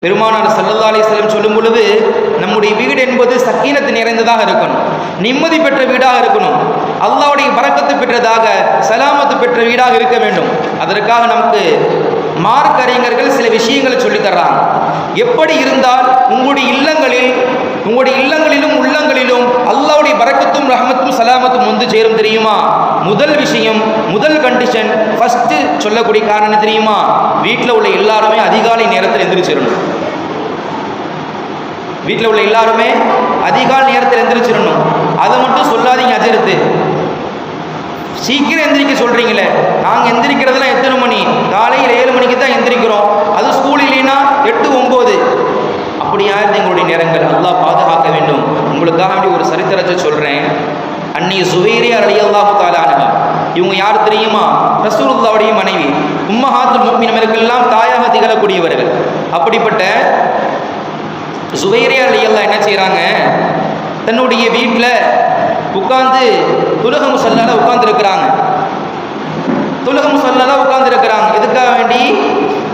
பெருமானார் ஸல்லல்லாஹு அலைஹி வஸல்லம் சொல்லும் பொழுது, நம்முடைய வீடு என்பது சக்கீனத்து நிறைந்ததாக இருக்கணும், நிம்மதி பெற்ற வீடாக இருக்கணும், அல்லாஹ்வுடைய பரக்கத்து பெற்றதாக, சலாமத்து பெற்ற வீடாக இருக்க வேண்டும். அதற்காக நமக்கு மார்க்க அறிஞர்கள் சில விஷயங்களை சொல்லி தர்றாங்க. எப்படி இருந்தால் உங்களுடைய இல்லங்களிலும் உள்ளங்களிலும் அல்லாஹ்வுடைய பரக்கத்தும் ரஹமத்தும் சலாமத்தும் வந்து சேரும் தெரியுமா? முதல் விஷயம், முதல் கண்டிஷன், ஃபர்ஸ்ட் சொல்லக்கூடிய காரணம் தெரியுமா? வீட்டில் உள்ள எல்லாருமே அதிகாலை நேரத்தில் எந்திரிச்சிடணும். வீட்டில் உள்ள எல்லாருமே அதிகாலை நேரத்தில் எந்திரிச்சிடணும். அதை மட்டும் சொல்லாதீங்க அஜரத்து. சீக்கிரம் எந்திரிக்க சொல்றீங்களே, நாங்கள் எந்திரிக்கிறதுலாம் எத்தனை மணி? காலையில் 7 மணிக்கு தான் எந்திரிக்கிறோம். அது ஸ்கூல் இல்லைன்னா 8, 9 அப்படியாவது எங்களுடைய நேரங்கள். அல்லாஹ் பாதுகாக்க வேண்டும். உங்களுக்காக வேண்டி ஒரு சரித்திரத்தை சொல்றேன். அன்னி ஜுவைரியா ரலியல்லாஹு தஆலா அன்ஹா, இவங்க யார் தெரியுமா? ரசூலுல்லாஹ்வுடைய மனைவி, உம்மஹாத்துல் முஃமினீன்களுக்கெல்லாம் தாயாக திகழக்கூடியவர்கள். அப்படிப்பட்ட ஜுவைரியா ரலியல்லாஹு என்ன செய்கிறாங்க, தன்னுடைய வீட்டில் உட்கார்ந்து தொழுக முஸல்லால உட்கார்ந்துருக்கிறாங்க. தொழுக முஸல்லால உட்கார்ந்துருக்கிறாங்க. எதுக்காக வேண்டி?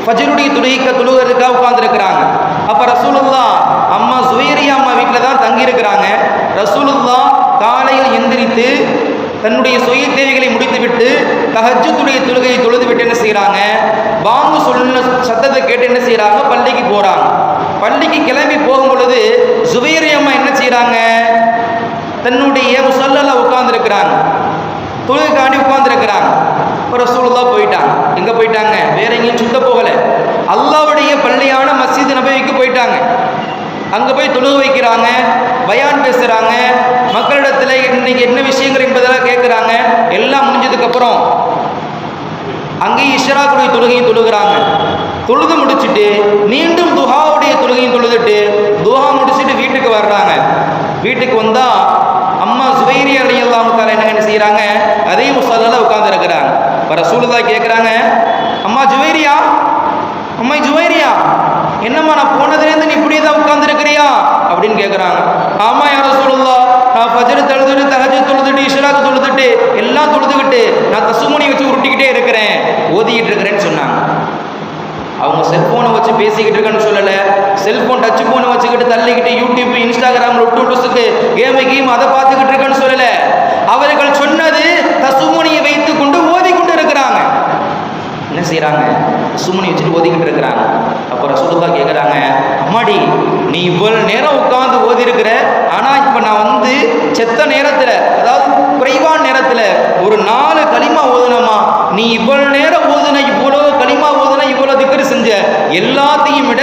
ஃபஜ்ருடைய தொழுகிறதுக்காக உட்கார்ந்துருக்கிறாங்க. அப்போ ரசூலுல்லாஹ் அம்மா ஜுவைரியா அம்மா வீட்டில் தான் தங்கியிருக்கிறாங்க. ரசூலுல்லாஹ் காலையில் எந்திரித்து தன்னுடைய சுய தேவைகளை முடித்துவிட்டு தஹஜ்ஜுடைய தொழுகையை தொழுது விட்டு என்ன செய்கிறாங்க, பாங்கு சொல்ல சத்தத்தை கேட்டு என்ன செய்கிறாங்க, பள்ளிக்கு போகிறாங்க. பள்ளிக்கு கிளம்பி போகும் பொழுது ஜுவைரியா அம்மா என்ன செய்கிறாங்க, தன்னுடைய முஸல்லால உட்கார்ந்துருக்கிறாங்க, தொழுகைக்காண்டி உட்கார்ந்துருக்கிறாங்க. இப்போ ரசூலுல்லாஹ் போயிட்டாங்க. எங்கே போயிட்டாங்க? வேற எங்கேயும் சுத்த போகலை, அல்லாஹ்வுடைய பள்ளியான மஸ்ஜித் நபவிக்கு போயிட்டாங்க. அங்கே போய் தொழுகை வைக்கிறாங்க, பயான் பேசுகிறாங்க, மக்களிடத்தில் இன்னைக்கு என்ன விஷயங்கள் என்பதெல்லாம் கேட்குறாங்க. எல்லாம் முடிஞ்சதுக்கப்புறம் அங்கேயும் இஷ்ராக்குடைய தொழுகையும் தொழுகிறாங்க. தொழுது முடிச்சுட்டு மீண்டும் துஹாவுடைய தொழுகையும் தொழுதுட்டு துஹா முடிச்சுட்டு வீட்டுக்கு வர்றாங்க. வீட்டுக்கு வந்தால் அம்மா ஜுவைரியா ரலியல்லாஹு தஆலா என்ன செய்கிறாங்க, அதே முஸல்லால உட்கார்ந்துருக்கிறாங்க. இப்போ ரசூலுல்லாஹ் கேட்குறாங்க, அம்மா ஜுவைரியா, அம்மா ஜுவைரியா, என்னம்மா நான் போனதுலேருந்து நீ இப்படியே தான் உட்கார்ந்துருக்கிறியா அப்படின்னு கேட்குறாங்க. ஆமாம் யா ரசூலுல்லாஹ், நான் ஃபஜ்ர் தொழுதுட்டு தஹஜ்ஜுத் தொழுதுட்டு இஷ்ராக் தொழுதுட்டு எல்லாம் தொழுதுகிட்டு நான் தசுமணி வச்சு உருட்டிக்கிட்டே இருக்கிறேன், ஓதிக்கிட்டு இருக்கிறேன்னு சொன்னாங்க. அவங்க செல்ஃபோனை வச்சு பேசிக்கிட்டு இருக்கேன்னு சொல்லலை, செல்ஃபோன் டச் ஃபோனை வச்சுக்கிட்டு தள்ளிக்கிட்டு யூடியூப் இன்ஸ்டாகிராம் லுட்டுஸுக்கு கேம் அதை பார்த்துக்கிட்டு இருக்கேன்னு சொல்லலை. அவர்கள் சொன்னது தசுமணியை வைத்து கொண்டு ஓதிக்கொண்டு இருக்கிறாங்க. என்ன செய்கிறாங்க? தசுமணி வச்சுட்டு ஓதிக்கிட்டு இருக்கிறாங்க. அப்போ ரசூலுல்லாஹ் கேட்குறாங்க, அம்மாடி நீ இவ்வளோ நேரம் உட்காந்து ஓதி இருக்கிற, ஆனால் இப்போ நான் செத்த நேரத்தில், அதாவது குறைவான நேரத்தில் ஒரு 4 கலிமா ஓதுனமா, நீ இவ்வளோ நேரம் ஓதுன, இவ்வளோ கலிமா ஓதுன, இவ்வளோ திக்ர் செஞ்ச, எல்லாத்தையும் விட